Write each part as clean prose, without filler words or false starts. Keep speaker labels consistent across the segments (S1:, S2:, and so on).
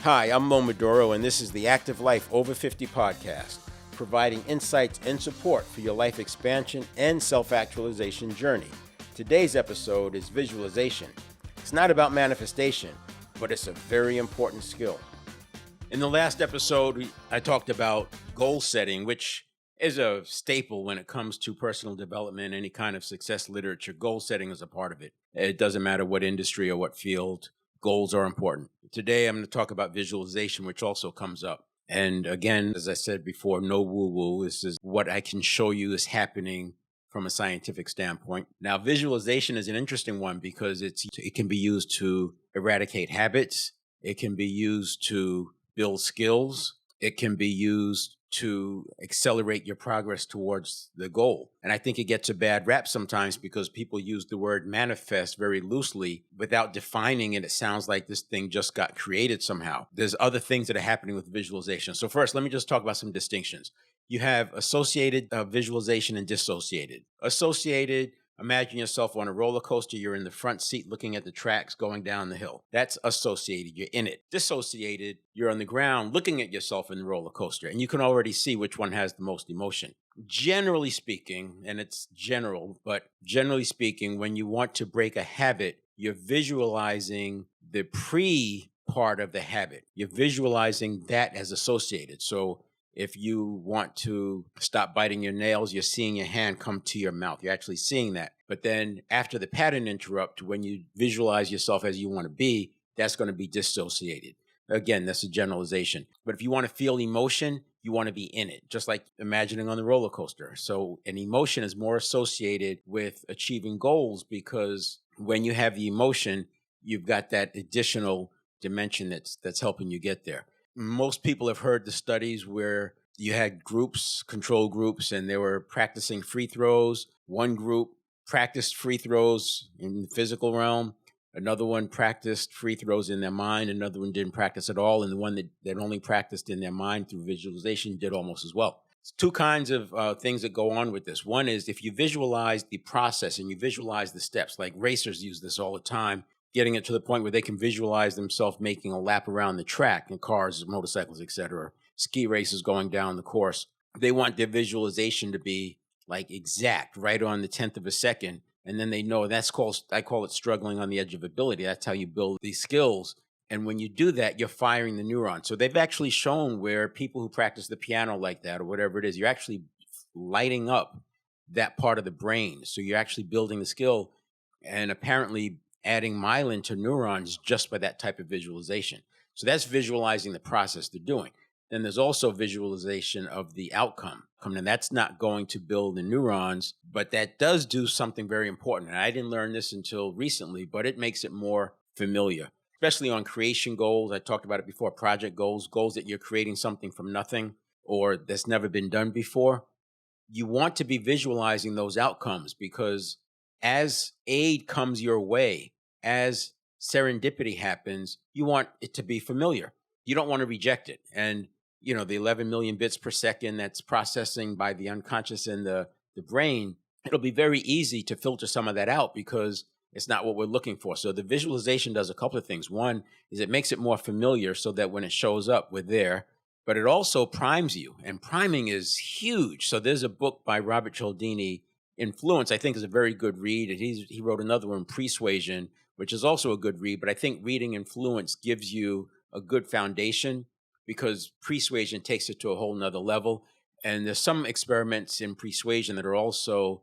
S1: Hi, I'm Mo Maduro, and this is the Active Life Over 50 podcast, providing insights and support for your life expansion and self-actualization journey. Today's episode is visualization. It's not about manifestation, but it's a very important skill. In the last episode, I talked about goal setting, which is a staple when it comes to personal development, any kind of success literature. Goal setting is a part of it. It doesn't matter what industry or what field. Goals are important. Today, I'm going to talk about visualization, which also comes up. And again, as I said before, no woo-woo. This is what I can show you is happening from a scientific standpoint. Now, visualization is an interesting one because it can be used to eradicate habits. It can be used to build skills. It can be used to accelerate your progress towards the goal. And I think it gets a bad rap sometimes because people use the word manifest very loosely without defining it. It sounds like this thing just got created somehow. There's other things that are happening with visualization. So first, let me just talk about some distinctions. You have associated visualization and dissociated. Associated, imagine yourself on a roller coaster. You're in the front seat looking at the tracks going down the hill. That's associated. You're in it. Dissociated, you're on the ground looking at yourself in the roller coaster, and you can already see which one has the most emotion. Generally speaking, and it's general, but generally speaking, when you want to break a habit, you're visualizing the pre part of the habit. You're visualizing that as associated. So if you want to stop biting your nails, you're seeing your hand come to your mouth. You're actually seeing that. But then after the pattern interrupt, when you visualize yourself as you want to be, that's going to be dissociated. Again, that's a generalization. But if you want to feel emotion, you want to be in it, just like imagining on the roller coaster. So an emotion is more associated with achieving goals because when you have the emotion, you've got that additional dimension that's helping you get there. Most people have heard the studies where you had groups, control groups, and they were practicing free throws. One group practiced free throws in the physical realm. Another one practiced free throws in their mind. Another one didn't practice at all. And the one that only practiced in their mind through visualization did almost as well. It's two kinds of things that go on with this. One is if you visualize the process and you visualize the steps, like racers use this all the time, getting it to the point where they can visualize themselves making a lap around the track in cars, motorcycles, etc. Ski races going down the course. They want their visualization to be like exact, right on the 10th of a second. And then they know I call it struggling on the edge of ability. That's how you build these skills. And when you do that, you're firing the neurons. So they've actually shown where people who practice the piano like that or whatever it is, you're actually lighting up that part of the brain. So you're actually building the skill and apparently adding myelin to neurons just by that type of visualization. So that's visualizing the process they're doing. Then there's also visualization of the outcome. And that's not going to build the neurons, but that does do something very important. And I didn't learn this until recently, but it makes it more familiar, especially on creation goals. I talked about it before, project goals that you're creating something from nothing or that's never been done before. You want to be visualizing those outcomes because as aid comes your way, as serendipity happens, you want it to be familiar. You don't want to reject it. And, the 11 million bits per second that's processing by the unconscious and the brain, it'll be very easy to filter some of that out because it's not what we're looking for. So the visualization does a couple of things. One is it makes it more familiar so that when it shows up, we're there. But it also primes you. And priming is huge. So there's a book by Robert Cialdini, Influence, I think is a very good read. And he wrote another one, Persuasion, which is also a good read. But I think reading Influence gives you a good foundation because Persuasion takes it to a whole nother level. And there's some experiments in Persuasion that are also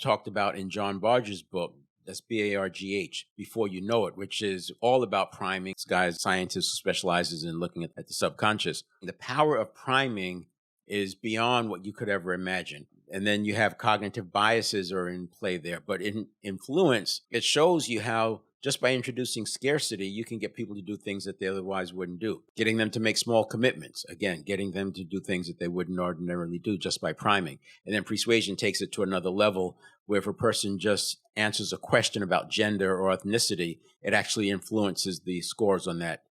S1: talked about in John Barger's book. That's Bargh, Before You Know It, which is all about priming. This guy is a scientist who specializes in looking at the subconscious. The power of priming is beyond what you could ever imagine. And then you have cognitive biases are in play there. But in Influence, it shows you how just by introducing scarcity, you can get people to do things that they otherwise wouldn't do. Getting them to make small commitments. Again, getting them to do things that they wouldn't ordinarily do just by priming. And then Persuasion takes it to another level where if a person just answers a question about gender or ethnicity, it actually influences the scores on that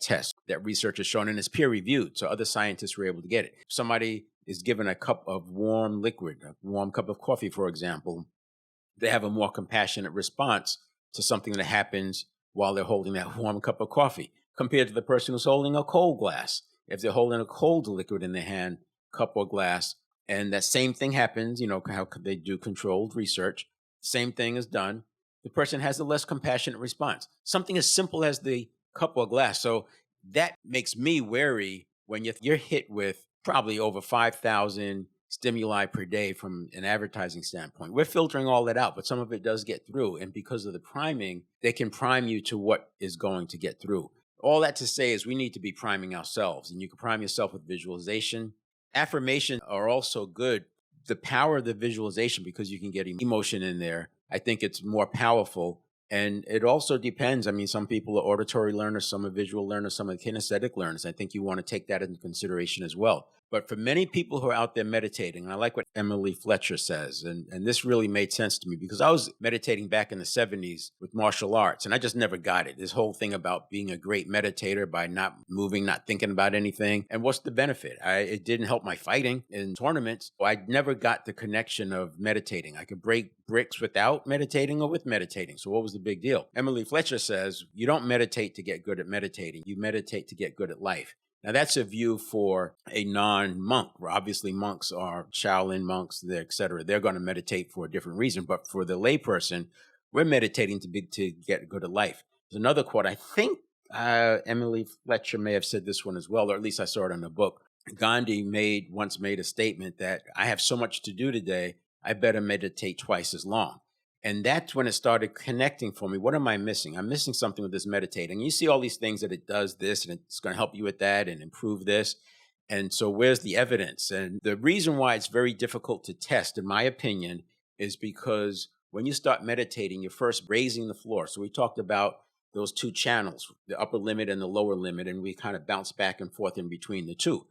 S1: test. That research has shown, and it's peer reviewed. So other scientists were able to get it. If somebody is given a cup of warm liquid, a warm cup of coffee, for example, they have a more compassionate response to something that happens while they're holding that warm cup of coffee. compared to the person who's holding a cold glass. If they're holding a cold liquid in their hand, cup or glass, and that same thing happens, how could they do controlled research? Same thing is done. The person has a less compassionate response. Something as simple as the cup or glass. So that makes me wary when you're hit with probably over 5,000 stimuli per day from an advertising standpoint. We're filtering all that out, but some of it does get through. And because of the priming, they can prime you to what is going to get through. All that to say is we need to be priming ourselves, and you can prime yourself with visualization. Affirmations are also good. The power of the visualization, because you can get emotion in there, I think it's more powerful. And it also depends. I mean, some people are auditory learners, some are visual learners, some are kinesthetic learners. I think you want to take that into consideration as well. But for many people who are out there meditating, and I like what Emily Fletcher says, and this really made sense to me because I was meditating back in the 70s with martial arts, and I just never got it. This whole thing about being a great meditator by not moving, not thinking about anything. And what's the benefit? It didn't help my fighting in tournaments. I never got the connection of meditating. I could break bricks without meditating or with meditating. So what was the big deal? Emily Fletcher says, you don't meditate to get good at meditating. You meditate to get good at life. Now, that's a view for a non-monk. Obviously, monks are Shaolin monks, et cetera. They're going to meditate for a different reason. But for the layperson, we're meditating to get good at life. There's another quote. I think Emily Fletcher may have said this one as well, or at least I saw it in a book. Gandhi once made a statement that I have so much to do today, I better meditate twice as long. And that's when it started connecting for me. What am I missing? I'm missing something with this meditating. You see all these things that it does this, and it's going to help you with that and improve this. And so where's the evidence? And the reason why it's very difficult to test, in my opinion, is because when you start meditating, you're first raising the floor. So we talked about those two channels, the upper limit and the lower limit, and we kind of bounce back and forth in between the two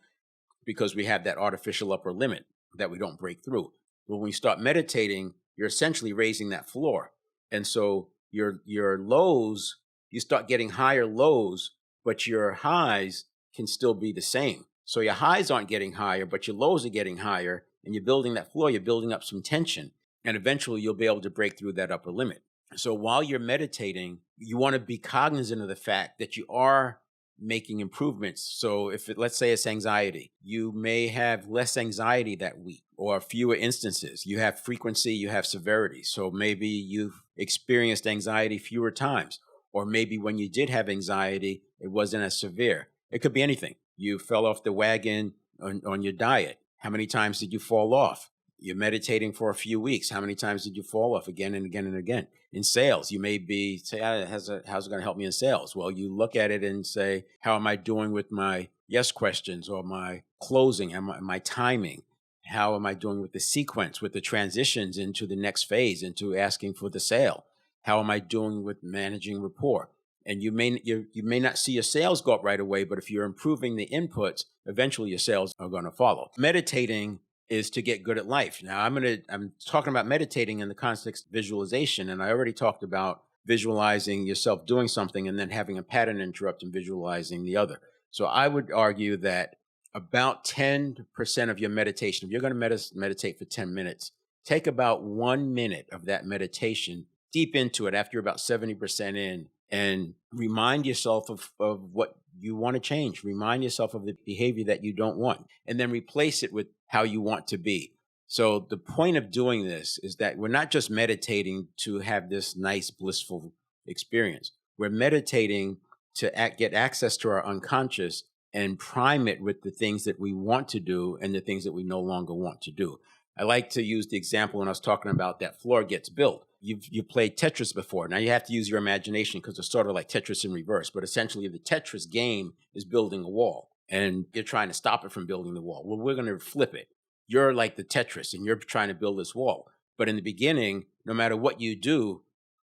S1: because we have that artificial upper limit that we don't break through. But when we start meditating, you're essentially raising that floor. And so your lows, you start getting higher lows, but your highs can still be the same. So your highs aren't getting higher, but your lows are getting higher, and you're building that floor, you're building up some tension, and eventually you'll be able to break through that upper limit. So while you're meditating, you want to be cognizant of the fact that you are making improvements. So let's say it's anxiety, you may have less anxiety that week or fewer instances. You have frequency, you have severity. So maybe you've experienced anxiety fewer times, or maybe when you did have anxiety, it wasn't as severe. It could be anything. You fell off the wagon on your diet. How many times did you fall off? You're meditating for a few weeks. How many times did you fall off again and again and again? In sales, you may say, how's it going to help me in sales? Well, you look at it and say, how am I doing with my yes questions or my closing and my timing? How am I doing with the sequence, with the transitions into the next phase, into asking for the sale? How am I doing with managing rapport? And you may not see your sales go up right away, but if you're improving the inputs, eventually your sales are going to follow. Meditating is to get good at life. Now, I'm talking about meditating in the context of visualization, and I already talked about visualizing yourself doing something and then having a pattern interrupt and visualizing the other. So I would argue that about 10% of your meditation, if you're going to meditate for 10 minutes, take about 1 minute of that meditation deep into it after you're about 70% in, and remind yourself of what you want to change. Remind yourself of the behavior that you don't want, and then replace it with how you want to be. So the point of doing this is that we're not just meditating to have this nice, blissful experience. We're meditating to get access to our unconscious and prime it with the things that we want to do and the things that we no longer want to do. I like to use the example when I was talking about that floor gets built. You've played Tetris before. Now you have to use your imagination because it's sort of like Tetris in reverse. But essentially the Tetris game is building a wall and you're trying to stop it from building the wall. Well, we're going to flip it. You're like the Tetris and you're trying to build this wall. But in the beginning, no matter what you do,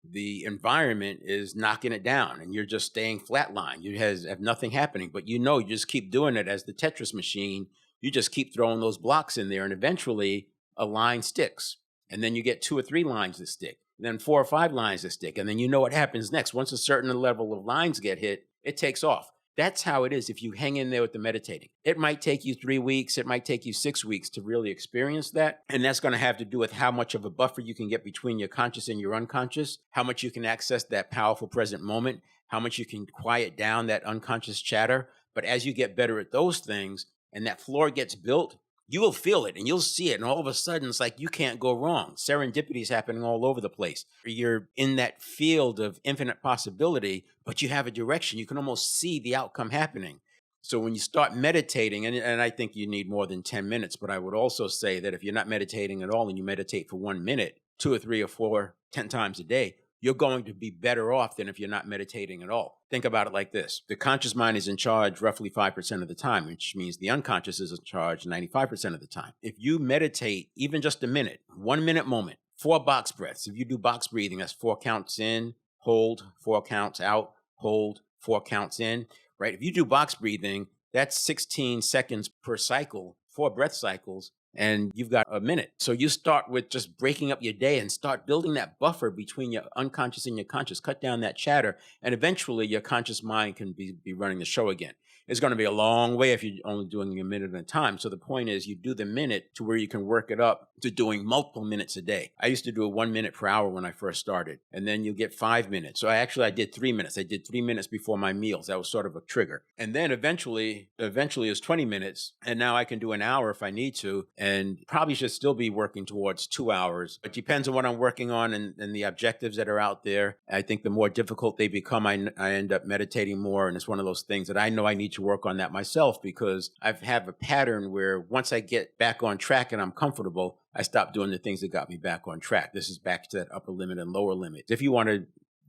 S1: the environment is knocking it down and you're just staying flatline. You have nothing happening, but you just keep doing it as the Tetris machine. You just keep throwing those blocks in there and eventually a line sticks. And then you get 2 or 3 lines that stick, and then 4 or 5 lines that stick. And then you know what happens next. Once a certain level of lines get hit, it takes off. That's how it is if you hang in there with the meditating. It might take you 3 weeks, it might take you 6 weeks to really experience that. And that's going to have to do with how much of a buffer you can get between your conscious and your unconscious, how much you can access that powerful present moment, how much you can quiet down that unconscious chatter. But as you get better at those things and that floor gets built, you will feel it and you'll see it. And all of a sudden, it's like you can't go wrong. Serendipity is happening all over the place. You're in that field of infinite possibility, but you have a direction. You can almost see the outcome happening. So when you start meditating, and I think you need more than 10 minutes, but I would also say that if you're not meditating at all and you meditate for 1 minute, 2 or 3 or 4, 10 times a day, you're going to be better off than if you're not meditating at all. Think about it like this. The conscious mind is in charge roughly 5% of the time, which means the unconscious is in charge 95% of the time. If you meditate even just a minute, 1 minute moment, 4 box breaths. If you do box breathing, that's 4 counts in, hold, 4 counts out, hold, 4 counts in, right? If you do box breathing, that's 16 seconds per cycle, 4 breath cycles, and you've got a minute. So you start with just breaking up your day and start building that buffer between your unconscious and your conscious. Cut down that chatter, and eventually your conscious mind can be running the show again. It's going to be a long way if you're only doing a minute at a time. So the point is you do the minute to where you can work it up to doing multiple minutes a day. I used to do a 1 minute per hour when I first started, and then you get 5 minutes. So I did 3 minutes. I did 3 minutes before my meals. That was sort of a trigger. And then eventually it was 20 minutes. And now I can do an hour if I need to, and probably should still be working towards 2 hours. It depends on what I'm working on and the objectives that are out there. I think the more difficult they become, I end up meditating more. And it's one of those things that I know I need to work on that myself, because I have a pattern where once I get back on track and I'm comfortable, I stop doing the things that got me back on track. This is back to that upper limit and lower limit. If you want to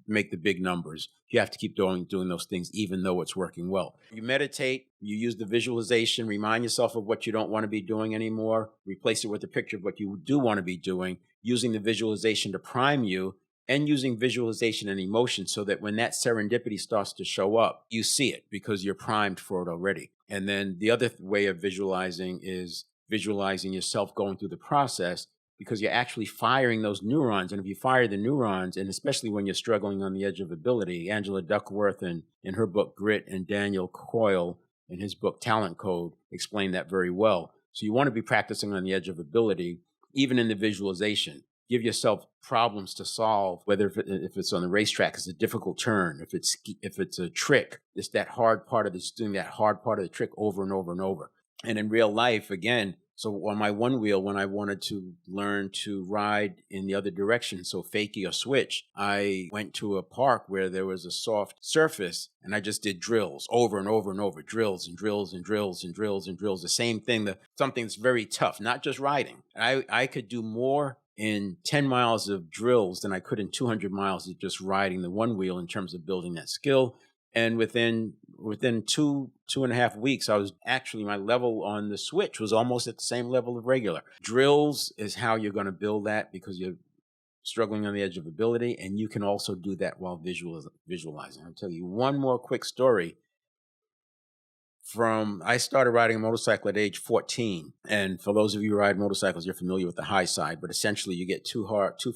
S1: make the big numbers, you have to keep doing those things, even though it's working well. You meditate, you use the visualization, remind yourself of what you don't want to be doing anymore, replace it with a picture of what you do want to be doing, using the visualization to prime you, and using visualization and emotion so that when that serendipity starts to show up, you see it because you're primed for it already. And then the other way of visualizing is visualizing yourself going through the process, because you're actually firing those neurons. And if you fire the neurons, and especially when you're struggling on the edge of ability, Angela Duckworth in her book Grit, and Daniel Coyle in his book Talent Code explain that very well. So you want to be practicing on the edge of ability, even in the visualization. Give yourself problems to solve, whether if it's on the racetrack, it's a difficult turn. If it's a trick, it's that hard part of this, doing that hard part of the trick over and over and over. And in real life, again, so on my one wheel, when I wanted to learn to ride in the other direction, so fakie or switch, I went to a park where there was a soft surface, and I just did drills over and over and over, drills and drills and drills and drills and drills. The same thing, something that's very tough, not just riding. I could do more in 10 miles of drills than I could in 200 miles of just riding the one wheel in terms of building that skill. And within 2.5 weeks, I was actually, my level on the switch was almost at the same level of regular. Drills is how you're going to build that, because you're struggling on the edge of ability. And you can also do that while visualizing. I'll tell you one more quick story. I started riding a motorcycle at age 14. And for those of you who ride motorcycles, you're familiar with the high side, but essentially you get too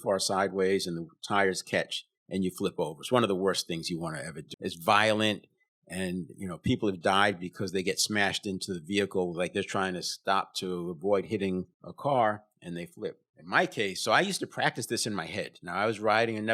S1: far sideways and the tires catch and you flip over. It's one of the worst things you want to ever do. It's violent, and people have died because they get smashed into the vehicle, like they're trying to stop to avoid hitting a car, and they flip. In my case, so I used to practice this in my head. Now, I was riding and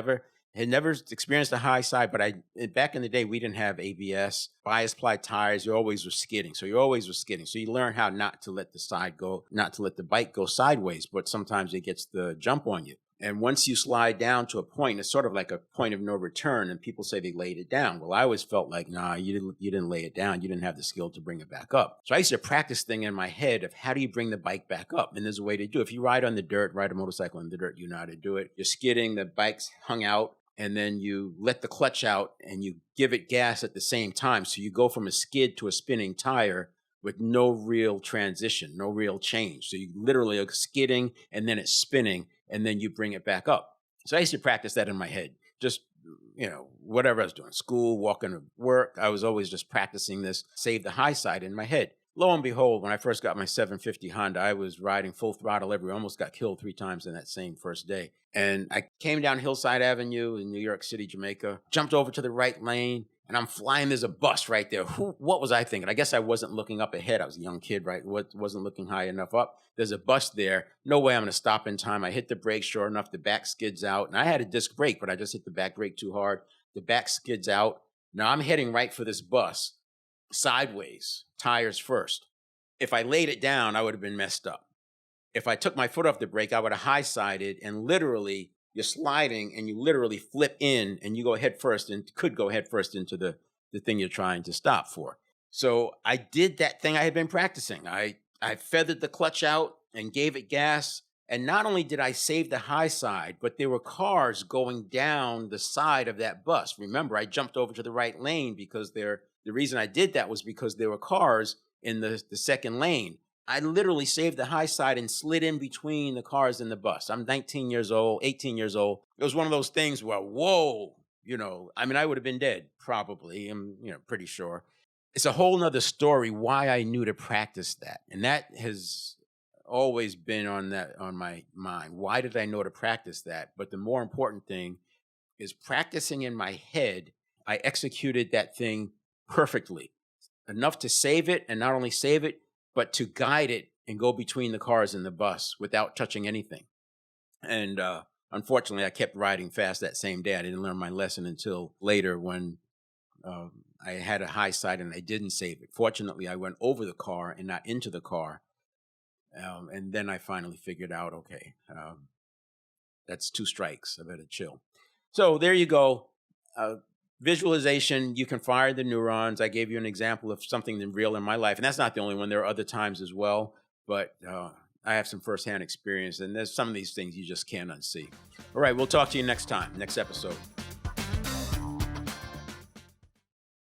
S1: had never experienced a high side, but back in the day, we didn't have ABS, bias ply tires. You always were skidding. So you learn how not to let the bike go sideways, but sometimes it gets the jump on you. And once you slide down to a point, it's sort of like a point of no return, and people say they laid it down. Well, I always felt like, nah, you didn't lay it down. You didn't have the skill to bring it back up. So I used to practice thing in my head of how do you bring the bike back up? And there's a way to do it. If you ride on the dirt, ride a motorcycle on the dirt, you know how to do it. You're skidding, the bike's hung out, and then you let the clutch out and you give it gas at the same time. So you go from a skid to a spinning tire with no real transition, no real change. So you literally are skidding and then it's spinning, and then you bring it back up. So I used to practice that in my head, just, whatever I was doing, school, walking to work, I was always just practicing this, save the high side in my head. Lo and behold, when I first got my 750 Honda, I was riding full throttle everywhere. I almost got killed 3 times in that same first day. And I came down Hillside Avenue in New York City, Jamaica, jumped over to the right lane, and I'm flying. There's a bus right there. What was I thinking? I guess I wasn't looking up ahead. I was a young kid, right? Wasn't looking high enough up. There's a bus there. No way I'm going to stop in time. I hit the brake. Sure enough, the back skids out. And I had a disc brake, but I just hit the back brake too hard. The back skids out. Now I'm heading right for this bus, sideways, tires first. If I laid it down, I would have been messed up. If I took my foot off the brake, I would have high-sided, and literally you're sliding and you literally flip in and you go head first and could go head first into the thing you're trying to stop for. So I did that thing I had been practicing. I feathered the clutch out and gave it gas. And not only did I save the high side, but there were cars going down the side of that bus. Remember, I jumped over to the right lane because the reason I did that was because there were cars in the second lane. I literally saved the high side and slid in between the cars and the bus. I'm 19 years old, 18 years old. It was one of those things where, whoa, I mean, I would have been dead, probably. I'm, pretty sure. It's a whole nother story why I knew to practice that. And that has always been on my mind. Why did I know to practice that? But the more important thing is practicing in my head. I executed that thing perfectly, enough to save it, and not only save it, but to guide it and go between the cars and the bus without touching anything. And unfortunately, I kept riding fast that same day. I didn't learn my lesson until later when I had a high side and I didn't save it. Fortunately, I went over the car and not into the car. And then I finally figured out, okay, that's 2 strikes. I better chill. So there you go. Visualization, you can fire the neurons. I gave you an example of something real in my life. And that's not the only one. There are other times as well. But I have some firsthand experience. And there's some of these things you just can't unsee. All right, we'll talk to you next time, next episode.